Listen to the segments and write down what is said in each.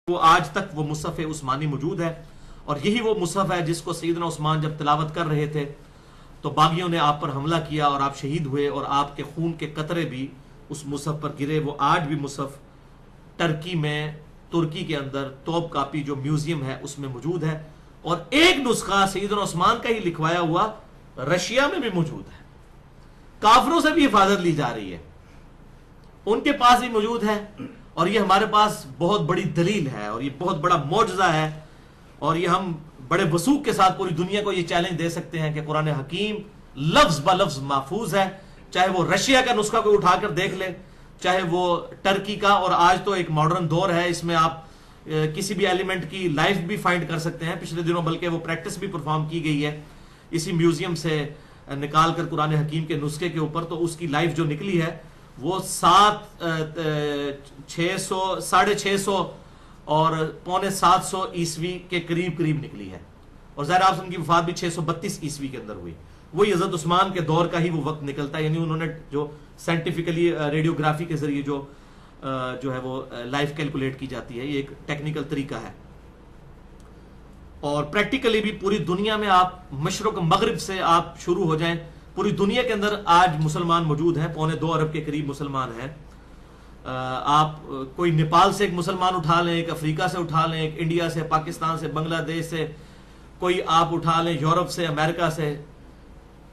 وہ آج تک وہ مصحف عثمانی موجود ہے، اور یہی وہ مصحف ہے جس کو سیدنا عثمان جب تلاوت کر رہے تھے تو باغیوں نے آپ پر حملہ کیا اور آپ شہید ہوئے، اور آپ کے خون کے قطرے بھی اس مصحف پر گرے۔ وہ آج بھی مصحف ٹرکی میں، ترکی کے اندر توپ کاپی جو میوزیم ہے اس میں موجود ہے، اور ایک نسخہ سیدنا عثمان کا ہی لکھوایا ہوا رشیا میں بھی موجود ہے۔ کافروں سے بھی حفاظت لی جا رہی ہے، ان کے پاس بھی موجود ہے، اور یہ ہمارے پاس بہت بڑی دلیل ہے، اور یہ بہت بڑا معجزہ ہے، اور یہ ہم بڑے وثوق کے ساتھ پوری دنیا کو یہ چیلنج دے سکتے ہیں کہ قرآن حکیم لفظ بہ لفظ محفوظ ہے، چاہے وہ رشیا کا نسخہ کو اٹھا کر دیکھ لیں، چاہے وہ ٹرکی کا، اور آج تو ایک ماڈرن دور ہے، اس میں آپ کسی بھی ایلیمنٹ کی لائف بھی فائنڈ کر سکتے ہیں۔ پچھلے دنوں بلکہ وہ پریکٹس بھی پرفارم کی گئی ہے اسی میوزیم سے نکال کر قرآن حکیم کے نسخے کے اوپر، تو اس کی لائف جو نکلی ہے وہ 650 اور 650 عیسوی کے قریب نکلی ہے، اور ظاہر آپ ان کی وفات بھی 632 عیسوی کے اندر ہوئی۔ وہی حضرت عثمان کے دور کا ہی وہ وقت نکلتا ہے، یعنی انہوں نے جو سائنٹیفکلی ریڈیوگرافی کے ذریعے جو ہے وہ لائف کیلکولیٹ کی جاتی ہے، یہ ایک ٹیکنیکل طریقہ ہے، اور پریکٹیکلی بھی پوری دنیا میں آپ مشرق مغرب سے آپ شروع ہو جائیں، پوری دنیا کے اندر آج مسلمان موجود ہیں، 2.25 ارب کے قریب مسلمان ہیں۔ آپ کوئی نیپال سے ایک مسلمان اٹھا لیں، ایک افریقہ سے اٹھا لیں، ایک انڈیا سے، پاکستان سے، بنگلہ دیش سے، کوئی آپ اٹھا لیں یورپ سے، امریکہ سے،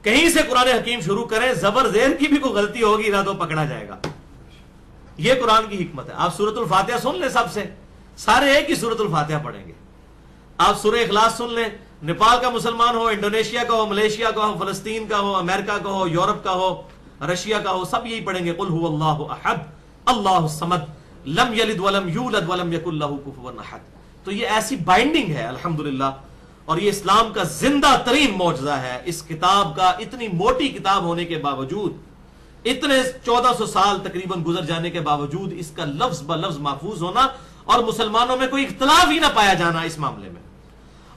کہیں سے قرآن حکیم شروع کریں، زبر زیر کی بھی کوئی غلطی ہوگی نہ تو پکڑا جائے گا۔ یہ قرآن کی حکمت ہے۔ آپ سورۃ الفاتحہ سن لیں، سب سے سارے ایک ہی سورۃ الفاتحہ پڑھیں گے۔ آپ سورہ اخلاص سن لیں، نیپال کا مسلمان ہو، انڈونیشیا کا ہو، ملیشیا کا ہو، فلسطین کا ہو، امریکہ کا ہو، یورپ کا ہو، رشیا کا ہو، سب یہی پڑھیں گے، قل هو اللہ احد اللہ الصمد لم یلد ولم یولد ولم یکن لہ کفوا احد۔ تو یہ ایسی بائنڈنگ ہے الحمدللہ، اور یہ اسلام کا زندہ ترین معجزہ ہے۔ اس کتاب کا، اتنی موٹی کتاب ہونے کے باوجود، اتنے 1400 سال تقریباً گزر جانے کے باوجود، اس کا لفظ بہ لفظ محفوظ ہونا، اور مسلمانوں میں کوئی اختلاف ہی نہ پایا جانا اس معاملے میں،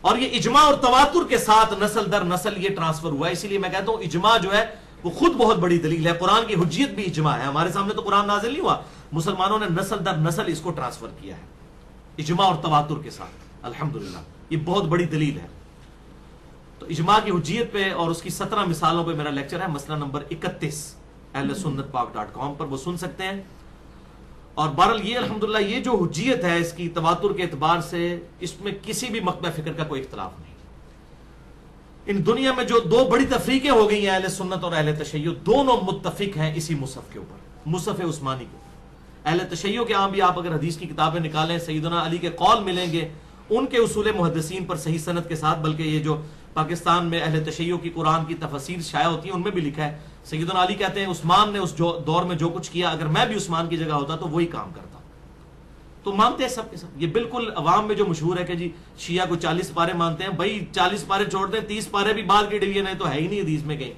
اور یہ اجماع اور تواتر کے ساتھ نسل در نسل یہ ٹرانسفر ہوا ہے۔ اسی لیے میں کہتا ہوں اجماع جو ہے وہ خود بہت بڑی دلیل ہے، قرآن کی حجیت بھی اجماع ہے۔ ہمارے سامنے تو قرآن نازل نہیں ہوا، مسلمانوں نے نسل در نسل اس کو ٹرانسفر کیا ہے اجماع اور تواتر کے ساتھ، الحمدللہ یہ بہت بڑی دلیل ہے۔ تو اجماع کی حجیت پہ اور اس کی 17 مثالوں پہ میرا لیکچر ہے، مسئلہ نمبر 31 ahlsunnatpak.com پر وہ سن سکتے ہیں۔ اور بہرحال یہ الحمدللہ یہ جو حجیت ہے اس کی تواتر کے اعتبار سے، اس میں کسی بھی مکتب فکر کا کوئی اختلاف نہیں۔ ان دنیا میں جو دو بڑی تفریقیں ہو گئی ہیں، اہل سنت اور اہل تشیع، دونوں متفق ہیں اسی مصحف کے اوپر، مصحف عثمانی کو۔ اہل تشیع کے عام بھی آپ اگر حدیث کی کتابیں نکالیں، سیدنا علی کے قول ملیں گے ان کے اصول محدثین پر صحیح سند کے ساتھ، بلکہ یہ جو پاکستان میں اہل تشیع کی قرآن کی تفاسیر شائع ہوتی ہیں ان میں بھی لکھا ہے، سیدنا علی کہتے ہیں عثمان نے اس دور میں جو کچھ کیا، اگر میں بھی عثمان کی جگہ ہوتا تو وہی کام کرتا۔ تو مانتے ہیں سب کے سب۔ یہ بالکل عوام میں جو مشہور ہے کہ جی شیعہ کو 40 پارے مانتے ہیں، بھائی 40 پارے چھوڑ دیں، 30 پارے بھی بعد کی ڈویژن ہے تو ہے ہی نہیں حدیث میں کہیں۔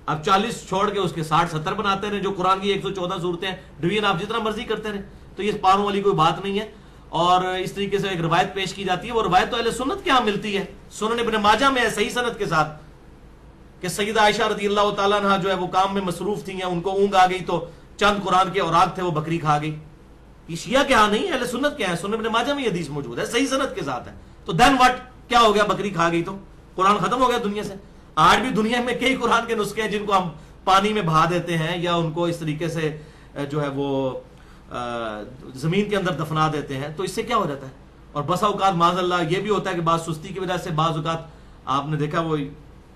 اب 40 چھوڑ کے اس کے 60-70 بناتے رہے، جو قرآن کی 114 صورتیں ہیں، ڈویژن آپ جتنا مرضی کرتے رہے، تو یہ پاروں والی کوئی بات نہیں ہے۔ اور اس طریقے سے ایک روایت پیش کی جاتی ہے، وہ روایت تو اہل سنت کے ہاں ملتی ہے، سنن ابن ماجہ میں ہے صحیح سند کے ساتھ، کہ سیدہ عائشہ رضی اللہ تعالیٰ عنہ جو ہے وہ کام میں مصروف تھیں، ان کو اونگ آ گئی تو چند قرآن کے اوراق تھے وہ بکری کھا گئی۔ یہ شیعہ کے ہاں نہیں، اہل سنت کے ہاں، سنن ابن ماجہ میں یہ حدیث موجود ہے، صحیح سند کے ساتھ ہے۔ تو دین واٹ، کیا ہو گیا بکری کھا گئی تو قرآن ختم ہو گیا دنیا سے؟ آج بھی دنیا میں کئی قرآن کے نسخے ہیں جن کو ہم پانی میں بہا دیتے ہیں، یا ان کو اس طریقے سے جو ہے وہ زمین کے اندر دفنا دیتے ہیں، تو اس سے کیا ہو جاتا ہے؟ اور بسا اوقات معاذ اللہ یہ بھی ہوتا ہے کہ بعض سستی کی وجہ سے بعض اوقات آپ نے دیکھا وہ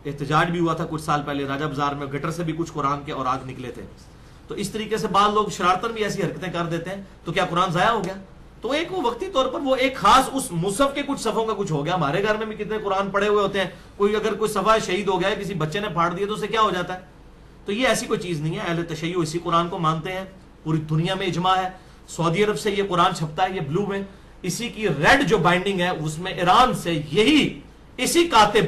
احتجاج بھی ہوا تھا کچھ سال پہلے راجہ بازار میں، گٹر سے بھی کچھ قرآن کے اوراق نکلے تھے۔ تو اس طریقے سے بعض لوگ شرارتاً بھی ایسی حرکتیں کر دیتے ہیں، تو کیا قرآن ضائع ہو گیا؟ تو ایک وہ وقتی طور پر وہ ایک خاص اس مصحف کے کچھ صفحوں کا کچھ ہو گیا۔ ہمارے گھر میں بھی کتنے قرآن پڑے ہوئے ہوتے ہیں، کوئی اگر کوئی صفحہ شہید ہو گیا ہے، کسی بچے نے پھاڑ دیا تو اسے کیا ہو جاتا ہے؟ تو یہ ایسی کوئی چیز نہیں ہے۔ اہل تشیع اسی قرآن کو مانتے ہیں، پوری دنیا میں اجماع ہے۔ سعودی عرب سے یہ قرآن چھپتا ہے، یہ بلو میں، اسی کی ریڈ جو بائنڈنگ ہے اس میں ایران سے یہی اسی کاتب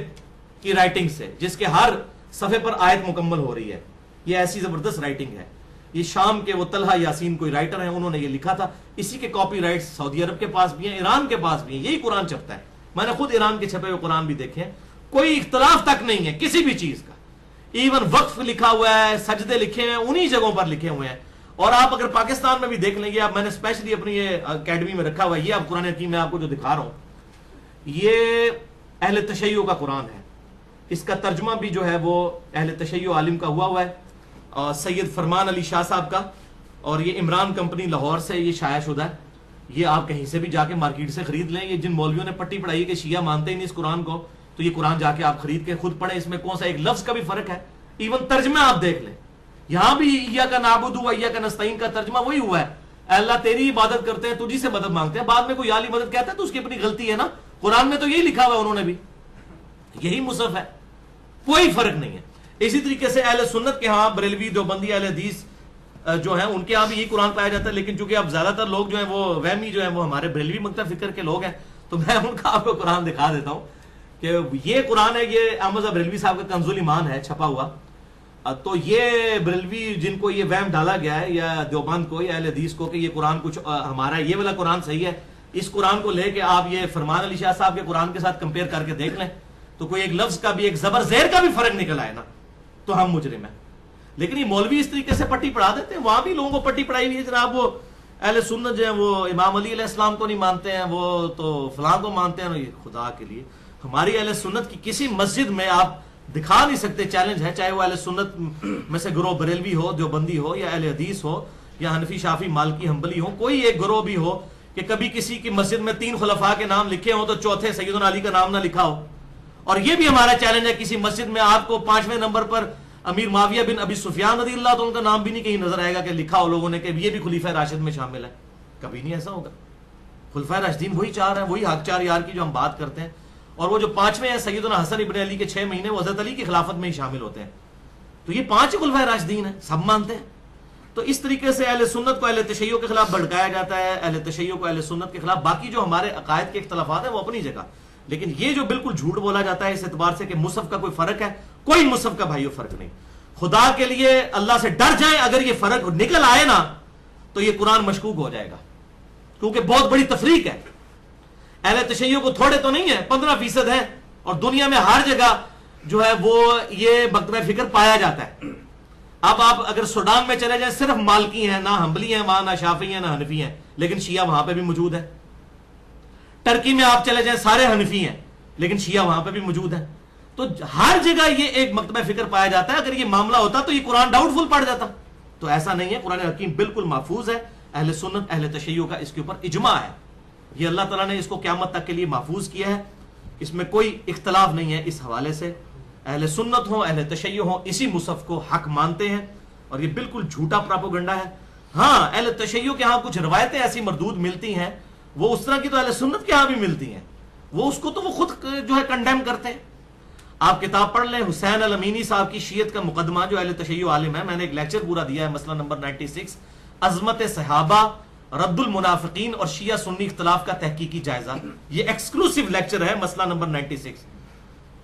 کی رائٹنگ سے، جس کے ہر صفحے پر آیت مکمل ہو رہی ہے، یہ ایسی زبردست رائٹنگ ہے۔ یہ شام کے وہ طلحہ یاسین کوئی رائٹر ہیں، انہوں نے یہ لکھا تھا، اسی کے کاپی رائٹس سعودی عرب کے پاس بھی ہیں، ایران کے پاس بھی ہیں، یہی قرآن چھپتا ہے۔ میں نے خود ایران کے چھپے ہوئے قرآن بھی دیکھے ہیں، کوئی اختلاف تک نہیں ہے کسی بھی چیز کا۔ ایون وقف لکھا ہوا ہے، سجدے لکھے ہوئے ہیں، انہی جگہوں پر لکھے ہوئے ہیں، اور آپ اگر پاکستان میں بھی دیکھ لیں گے، آپ میں نے اسپیشلی اپنی یہ اکیڈمی میں رکھا ہوا ہے، یہ آپ قرآن حکیم میں آپ کو جو دکھا رہا ہوں یہ اہل تشیع کا قرآن ہے. اس کا ترجمہ بھی جو ہے وہ اہل تشیع عالم کا ہوا ہے، سید فرمان علی شاہ صاحب کا، اور یہ عمران کمپنی لاہور سے یہ شائع شدہ ہے. یہ آپ کہیں سے بھی جا کے مارکیٹ سے خرید لیں. یہ جن مولویوں نے پٹی پڑھائی ہے کہ شیعہ مانتے ہی نہیں اس قرآن کو، تو یہ قرآن جا کے آپ خرید کے خود پڑھیں. اس میں کون سا ایک لفظ کا بھی فرق ہے. ایون ترجمہ آپ دیکھ لیں، یہاں بھی ایاک نعبد و ایاک نستعین کا ترجمہ وہی ہوا ہے، اے اللہ تیری عبادت کرتے ہیں، تجھی سے مدد مانگتے ہیں. بعد میں کوئی عالی مدد کہتا ہے تو اس کی اپنی غلطی ہے نا. قرآن میں تو یہی لکھا ہوا ہے، انہوں نے بھی یہی مصحف ہے، کوئی فرق نہیں ہے. اسی طریقے سے اہل سنت کے ہاں بریلوی دیوبندی اہل حدیث جو ہیں ان کے ہاں بھی یہی قرآن پایا جاتا ہے. لیکن چونکہ اب زیادہ تر لوگ جو ہیں وہ وہمی جو ہیں وہ ہمارے بریلوی مکتب فکر کے لوگ ہیں، تو میں ان کا آپ کو قرآن دکھا دیتا ہوں کہ یہ قرآن ہے، یہ احمد بریلوی صاحب کا کنز الایمان ہے چھپا ہوا. تو یہ بریلوی جن کو یہ وہم ڈالا گیا ہے یا دیوبند کو یا اہل حدیث کو کہ یہ قرآن کچھ ہمارا یہ والا قرآن صحیح ہے، اس قرآن کو لے کے آپ یہ فرمان علی شاہ صاحب کے قرآن کے ساتھ کمپیئر کر کے دیکھ لیں تو کوئی ایک لفظ کا بھی ایک زبر زیر کا بھی فرق نکل آئے نا تو ہم مجرم ہیں. لیکن یہ مولوی اس طریقے سے پٹی پڑھا دیتے ہیں. وہاں بھی لوگوں کو پٹی پڑھائی ہوئی ہے جناب، وہ اہل سنت جو ہیں وہ امام علی علیہ السلام کو نہیں مانتے ہیں، وہ تو فلاں کو مانتے ہیں. یہ خدا کے لیے ہماری اہل سنت کی کسی مسجد میں آپ دکھا نہیں سکتے. چیلنج ہے، چاہے وہ اہل سنت میں سے گروہ بریلوی ہو، دیوبندی ہو، یا اہل حدیث ہو، یا حنفی شافی مالکی حنبلی ہو، کوئی ایک گروہ بھی ہو کہ کبھی کسی کی مسجد میں 3 خلفاء کے نام لکھے ہوں تو چوتھے سیدنا علی کا نام نہ لکھا ہو. اور یہ بھی ہمارا چیلنج ہے، کسی مسجد میں آپ کو 5ویں نمبر پر امیر معاویہ بن ابی سفیان رضی اللہ تو ان کا نام بھی نہیں کہیں نظر آئے گا کہ لکھا ہو لوگوں نے کہ یہ بھی خلیفہ راشد میں شامل ہے. کبھی نہیں ایسا ہوگا. خلفۂ راشدین وہی 4 ہیں، وہی حق 4 یار کی جو ہم بات کرتے ہیں. اور وہ جو 5ویں ہیں سیدنا حسن ابن علی کے 6 مہینے وہ حضرت علی کی خلافت میں ہی شامل ہوتے ہیں. تو یہ 5 خلفۂ راشدین ہیں، سب مانتے ہیں. تو اس طریقے سے اہل سنت کو اہل تشیع کے خلاف بھڑکایا جاتا ہے، اہل تشیع کو اہل سنت کے خلاف. باقی جو ہمارے عقائد کے اختلافات ہیں وہ اپنی جگہ، لیکن یہ جو بالکل جھوٹ بولا جاتا ہے اس اعتبار سے کہ مصحف کا کوئی فرق ہے، کوئی مصحف کا بھائیو فرق نہیں. خدا کے لیے اللہ سے ڈر جائیں، اگر یہ فرق نکل آئے نا تو یہ قرآن مشکوک ہو جائے گا، کیونکہ بہت بڑی تفریق ہے. اہل تشیع کو تھوڑے تو نہیں ہے، 15% ہیں، اور دنیا میں ہر جگہ جو ہے وہ یہ مکتبہ فکر پایا جاتا ہے. اب آپ اگر سوڈان میں چلے جائیں صرف مالکی ہیں، نہ حنبلی ہیں وہاں، نہ شافعی ہیں، نہ حنفی ہیں، لیکن شیعہ وہاں پہ بھی موجود ہے. ٹرکی میں آپ چلے جائیں سارے حنفی ہیں لیکن شیعہ وہاں پہ بھی موجود ہے. تو ہر جگہ یہ ایک مکتبہ فکر پایا جاتا ہے. اگر یہ معاملہ ہوتا تو یہ قرآن ڈاؤٹ فل پڑ جاتا. تو ایسا نہیں ہے، قرآن حکیم بالکل محفوظ ہے. اہل سنت اہل تشیع کا اس کے اوپر اجماع ہے. یہ اللہ تعالیٰ نے اس کو قیامت تک کے لیے محفوظ کیا ہے، اس میں کوئی اختلاف نہیں ہے. اس حوالے سے اہل سنت ہوں اہل تشیع ہوں اسی مصحف کو حق مانتے ہیں، اور یہ بالکل جھوٹا پراپوگنڈا ہے. ہاں اہل تشیع کے ہاں کچھ روایتیں ایسی مردود ملتی ہیں، وہ اس طرح کی تو اہل سنت کے ہاں بھی ملتی ہیں، وہ اس کو تو وہ خود جو ہے کنڈیم کرتے ہیں. آپ کتاب پڑھ لیں حسین الامینی صاحب کی شیعت کا مقدمہ، جو اہل تشیع عالم ہے. میں نے ایک لیکچر پورا دیا ہے، مسئلہ نمبر 96، عظمت صحابہ، رد المنافقین اور شیعہ سنی اختلاف کا تحقیقی جائزہ. یہ ایکسکلوسیو لیکچر ہے، مسئلہ نمبر 96.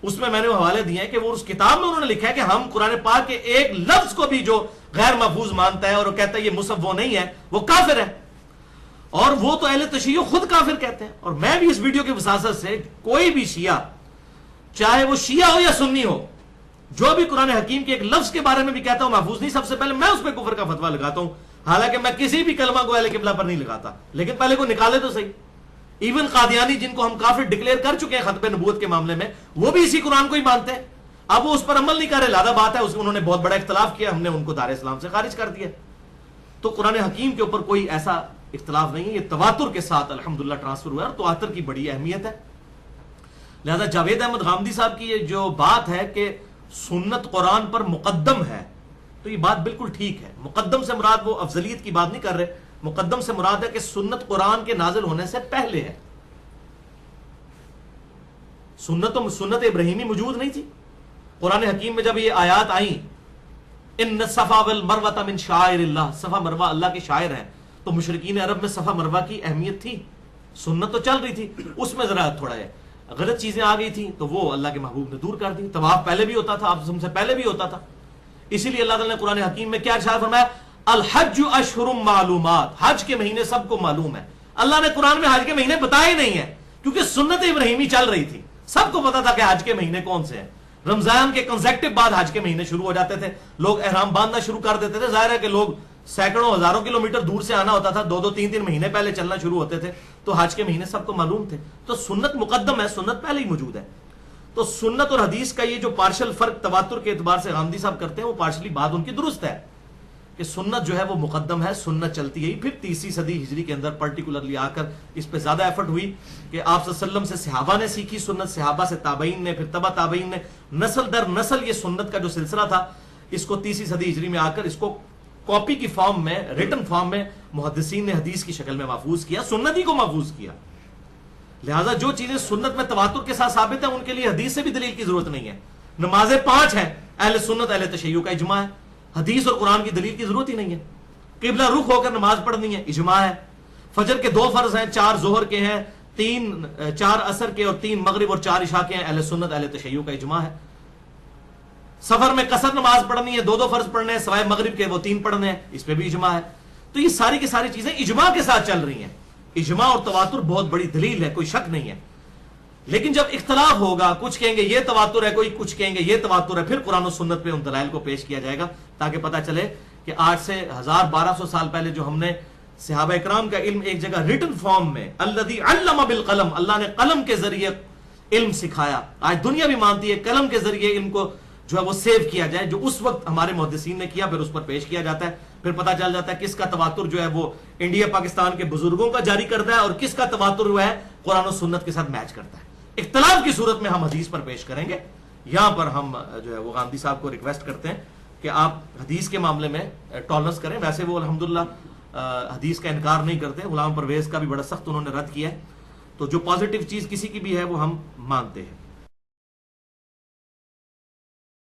اس میں نے وہ حوالے دیے ہیں کہ وہ اس کتاب میں انہوں نے لکھا ہے کہ ہم قرآن پاک کے ایک لفظ کو بھی جو غیر محفوظ مانتا ہے اور وہ کہتا ہے یہ مصحف وہ نہیں ہے، وہ کافر ہے. اور وہ تو اہل تشیع خود کافر کہتے ہیں. اور میں بھی اس ویڈیو کی وساطت سے کوئی بھی شیعہ، چاہے وہ شیعہ ہو یا سنی ہو، جو بھی قرآن حکیم کے ایک لفظ کے بارے میں بھی کہتا ہوں محفوظ نہیں، سب سے پہلے میں اس پہ کفر کا فتویٰ لگاتا ہوں. حالانکہ میں کسی بھی کلمہ کو اہل قبلہ پر نہیں لگاتا، لیکن پہلے کو نکالے تو صحیح. ایون قادیانی جن کو ہم کافر ڈکلیئر کر چکے ہیں ختم نبوت کے معاملے میں، وہ بھی اسی قرآن کو ہی مانتے ہیں. اب وہ اس پر عمل نہیں کر رہے، لادہ بات ہے، انہوں نے بہت بڑا اختلاف کیا، ہم نے ان کو دار اسلام سے خارج کر دیا. تو قرآن حکیم کے اوپر کوئی ایسا اختلاف نہیں ہے، یہ تواتر کے ساتھ الحمدللہ ٹرانسفر ہوا ہے، اور تواتر کی بڑی اہمیت ہے. لہذا جاوید احمد غامدی صاحب کی یہ جو بات ہے کہ سنت قرآن پر مقدم ہے، تو یہ بات بالکل ٹھیک ہے. مقدم سے مراد وہ افضلیت کی بات نہیں کر رہے، مقدم سے مراد ہے کہ سنت قرآن کے نازل ہونے سے پہلے ہے. سنت ابراہیمی موجود نہیں تھی. قرآن حکیم میں جب یہ آیات آئیں ان الصفا والمروہ من شعائر اللہ، صفا مروہ اللہ کے شاعر ہیں، تو مشرکین عرب میں صفا مروہ کی اہمیت تھی. سنت تو چل رہی تھی، اس میں ذرا تھوڑا ہے غلط چیزیں آ گئی تھیں تو وہ اللہ کے محبوب نے دور کر دی. طواف پہلے بھی ہوتا تھا، آپ سے پہلے بھی ہوتا تھا. اسی لیے اللہ تعالیٰ نے قرآن حکیم میں کیا ارشاد فرمایا، الحج اشہر معلومات، حج کے مہینے سب کو معلوم ہے. اللہ نے قرآن میں حج کے مہینے بتائے نہیں ہیں، کیونکہ سنت ابراہیمی چل رہی تھی، سب کو پتا تھا کہ حج کے مہینے کون سے ہیں. رمضان کے کنزیکٹو بعد حج کے مہینے شروع ہو جاتے تھے، لوگ احرام باندھنا شروع کر دیتے تھے. ظاہر ہے کہ لوگ سینکڑوں ہزاروں کلومیٹر دور سے آنا ہوتا تھا، 2-3 مہینے پہلے چلنا شروع ہوتے تھے، تو حج کے مہینے سب کو معلوم تھے. تو سنت مقدم ہے، سنت پہلے ہی موجود ہے. تو سنت اور حدیث کا یہ جو پارشل فرق تواتر کے اعتبار سے غامدی صاحب کرتے ہیں، وہ پارشلی بات ان کی درست ہے کہ سنت جو ہے وہ مقدم ہے، سنت چلتی ہے. پھر 30 صدی ہجری کے اندر پرٹیکولرلی آ کر اس پہ زیادہ ایفرٹ ہوئی کہ آپ صلی اللہ علیہ وسلم سے صحابہ نے سیکھی سنت، صحابہ سے تابعین نے، پھر تبع تابعین نے، نسل در نسل یہ سنت کا جو سلسلہ تھا اس کو 30 صدی ہجری میں آ کر اس کو کاپی کی فارم میں، ریٹن فارم میں محدثین نے حدیث کی شکل میں محفوظ کیا، سنت ہی کو محفوظ کیا. لہذا جو چیزیں سنت میں تواتر کے ساتھ ثابت ہیں ان کے لیے حدیث سے بھی دلیل کی ضرورت نہیں ہے. نمازیں 5 ہیں، اہل سنت اہل تشیع کا اجماع ہے، حدیث اور قرآن کی دلیل کی ضرورت ہی نہیں ہے. قبلہ رخ ہو کر نماز پڑھنی ہے، اجماع ہے. فجر کے 2 فرض ہیں، 4 ظہر کے ہیں، 4 عصر کے اور 3 مغرب اور 4 عشاء کے ہیں، اہل سنت اہل تشیع کا اجماع ہے. سفر میں قصر نماز پڑھنی ہے، 2 فرض پڑھنے ہیں، سوائے مغرب کے وہ 3 پڑھنے ہیں، اس پہ بھی اجماع ہے. تو یہ ساری کی ساری چیزیں اجماع کے ساتھ چل رہی ہیں. اجماع اور تواتر بہت بڑی دلیل ہے، کوئی شک نہیں ہے. لیکن جب اختلاف ہوگا، کچھ کہیں گے یہ تواتر ہے، کوئی کچھ کہیں گے یہ تواتر ہے، پھر قرآن و سنت پہ ان دلائل کو پیش کیا جائے گا تاکہ پتہ چلے کہ آج سے 1200 سال پہلے جو ہم نے صحابہ اکرام کا علم ایک جگہ ریٹن فارم میں، الذی علم بالقلم، اللہ نے قلم کے ذریعے علم سکھایا. آج دنیا بھی مانتی ہے قلم کے ذریعے علم کو جو ہے وہ سیو کیا جائے، جو اس وقت ہمارے محدثین نے کیا، پھر اس پر پیش کیا جاتا ہے. پھر پتہ چل جاتا ہے کس کا تواتر جو ہے وہ انڈیا پاکستان کے بزرگوں کا جاری کرتا ہے اور کس کا تواتر جو ہے قرآن و سنت کے ساتھ میچ کرتا ہے. اختلاف کی صورت میں ہم حدیث پر پیش کریں گے. یہاں پر ہم جو ہے وہ غامدی صاحب کو ریکویسٹ کرتے ہیں کہ آپ حدیث کے معاملے میں ٹالرنس کریں. ویسے وہ الحمدللہ حدیث کا انکار نہیں کرتے، غلام پرویز کا بھی بڑا سخت انہوں نے رد کیا ہے. تو جو پازیٹیو چیز کسی کی بھی ہے وہ ہم مانتے ہیں.